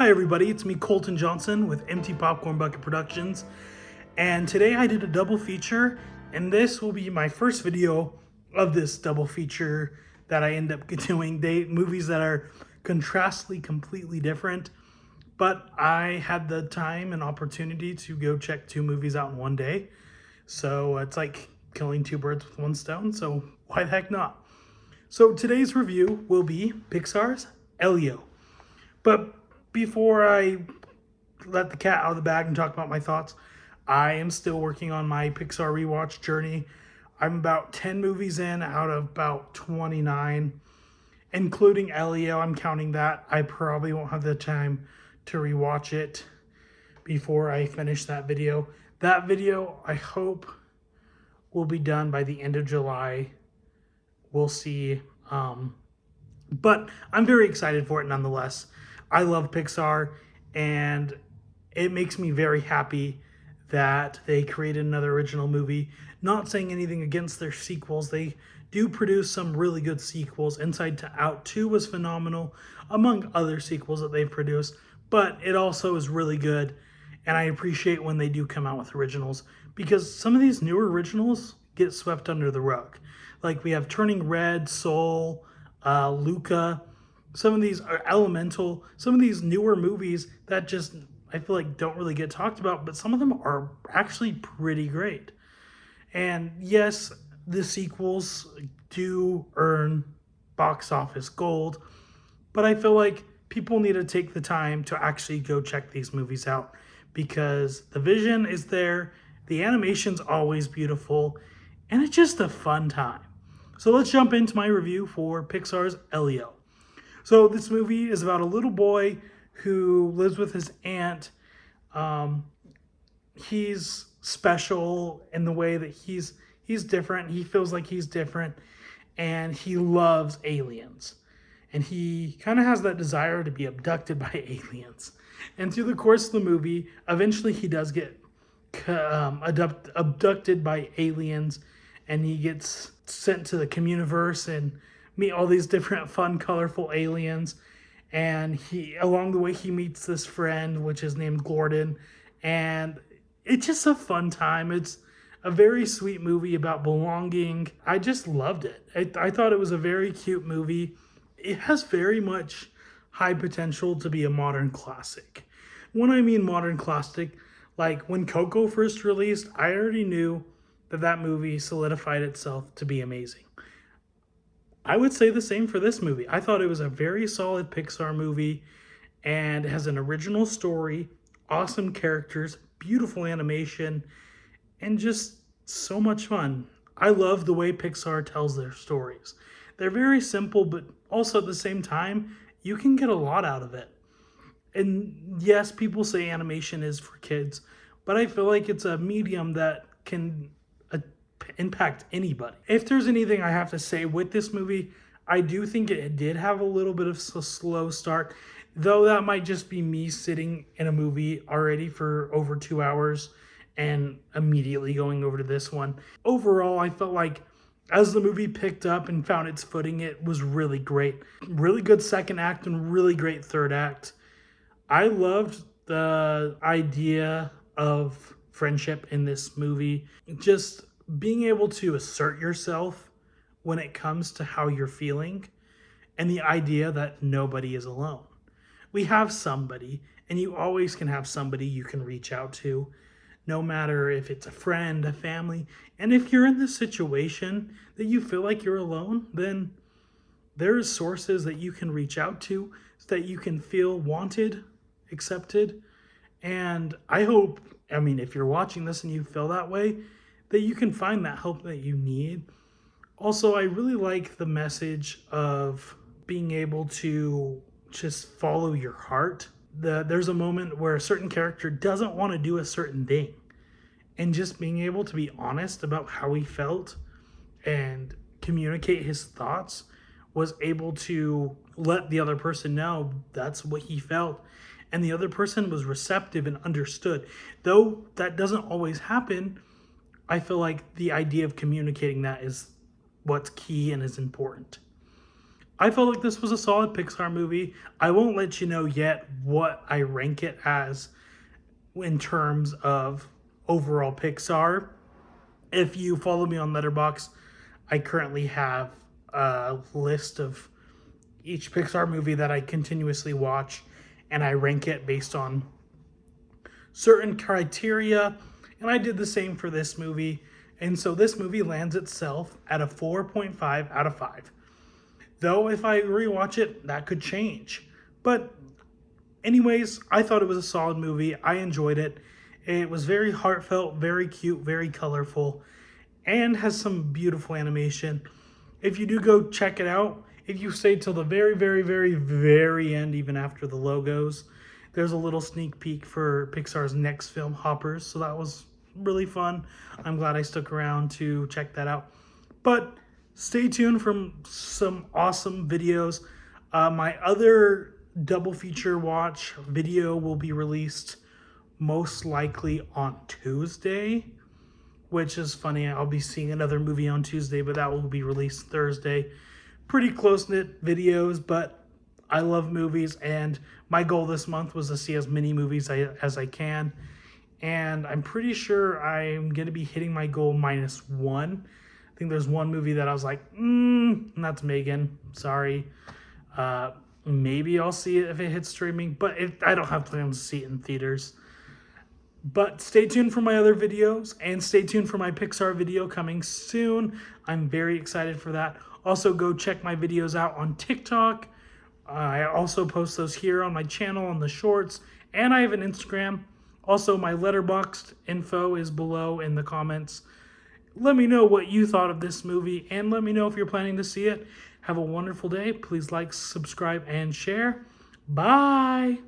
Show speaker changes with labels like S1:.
S1: Hi everybody, it's me Colton Johnson with Empty Popcorn Bucket Productions, and today I did a double feature, and this will be my first video of this double feature that I end up doing. Movies that are contrastly completely different, but I had the time and opportunity to go check two movies out in one day, so it's like killing two birds with one stone, so why the heck not? So today's review will be Pixar's Elio. But before I let the cat out of the bag and talk about my thoughts, I am still working on my Pixar rewatch journey. I'm about 10 movies in out of about 29, including Elio. I'm counting that. I probably won't have the time to rewatch it before I finish that video. That video, I hope, will be done by the end of July. We'll see. But I'm very excited for it nonetheless. I love Pixar, and it makes me very happy that they created another original movie. Not saying anything against their sequels. They do produce some really good sequels. Inside Out 2 was phenomenal, among other sequels that they've produced. But it also is really good, and I appreciate when they do come out with originals, because some of these newer originals get swept under the rug. Like we have Turning Red, Soul, Luca. Some of these are Elemental. Some of these newer movies that just, I feel like, don't really get talked about, but some of them are actually pretty great. And yes, the sequels do earn box office gold, but I feel like people need to take the time to actually go check these movies out, because the vision is there, the animation's always beautiful, and it's just a fun time. So let's jump into my review for Pixar's Elio. So this movie is about a little boy who lives with his aunt. He's special in the way that he's different. He feels like he's different, and he loves aliens. And he kind of has that desire to be abducted by aliens. And through the course of the movie, eventually he does get abducted by aliens, and he gets sent to the Communiverse and meet all these different fun, colorful aliens. And along the way, he meets this friend, which is named Gordon. And it's just a fun time. It's a very sweet movie about belonging. I just loved it. I thought it was a very cute movie. It has very much high potential to be a modern classic. When I mean modern classic, like when Coco first released, I already knew that movie solidified itself to be amazing. I would say the same for this movie. I thought it was a very solid Pixar movie, and it has an original story, awesome characters, beautiful animation, and just so much fun. I love the way Pixar tells their stories. They're very simple, but also at the same time, you can get a lot out of it. And yes, people say animation is for kids, but I feel like it's a medium that can impact anybody. If there's anything I have to say with this movie, I do think it did have a little bit of a slow start, though that might just be me sitting in a movie already for over 2 hours and immediately going over to this one. Overall, I felt like as the movie picked up and found its footing, it was really great. Really good second act and really great third act. I loved the idea of friendship in this movie. Just being able to assert yourself when it comes to how you're feeling, and the idea that nobody is alone. We have somebody, and you always can have somebody you can reach out to, no matter if it's a friend, a family. And if you're in this situation that you feel like you're alone, then there's sources that you can reach out to so that you can feel wanted, accepted. And I hope, if you're watching this and you feel that way, that you can find that help that you need. Also, I really like the message of being able to just follow your heart. There's a moment where a certain character doesn't want to do a certain thing, and just being able to be honest about how he felt and communicate his thoughts was able to let the other person know that's what he felt, and the other person was receptive and understood. Though that doesn't always happen, I feel like the idea of communicating that is what's key and is important. I felt like this was a solid Pixar movie. I won't let you know yet what I rank it as in terms of overall Pixar. If you follow me on Letterboxd, I currently have a list of each Pixar movie that I continuously watch, and I rank it based on certain criteria. And I did the same for this movie. And so this movie lands itself at a 4.5 out of 5. Though if I rewatch it, that could change. But anyways, I thought it was a solid movie. I enjoyed it. It was very heartfelt, very cute, very colorful, and has some beautiful animation. If you do go check it out, if you stay till the very, very, very, very end, even after the logos, there's a little sneak peek for Pixar's next film, Hoppers. So that was really fun. I'm glad I stuck around to check that out. But stay tuned for some awesome videos. My other double feature watch video will be released most likely on Tuesday, which is funny. I'll be seeing another movie on Tuesday, but that will be released Thursday. Pretty close-knit videos, but I love movies, and my goal this month was to see as many movies as I can. And I'm pretty sure I'm going to be hitting my goal -1. I think there's one movie that I was like, and that's Megan. Sorry. Maybe I'll see it if it hits streaming, but I don't have plans to see it in theaters. But stay tuned for my other videos, and stay tuned for my Pixar video coming soon. I'm very excited for that. Also, go check my videos out on TikTok. I also post those here on my channel on the shorts, and I have an Instagram. Also, my Letterboxd info is below in the comments. Let me know what you thought of this movie, and let me know if you're planning to see it. Have a wonderful day. Please like, subscribe, and share. Bye!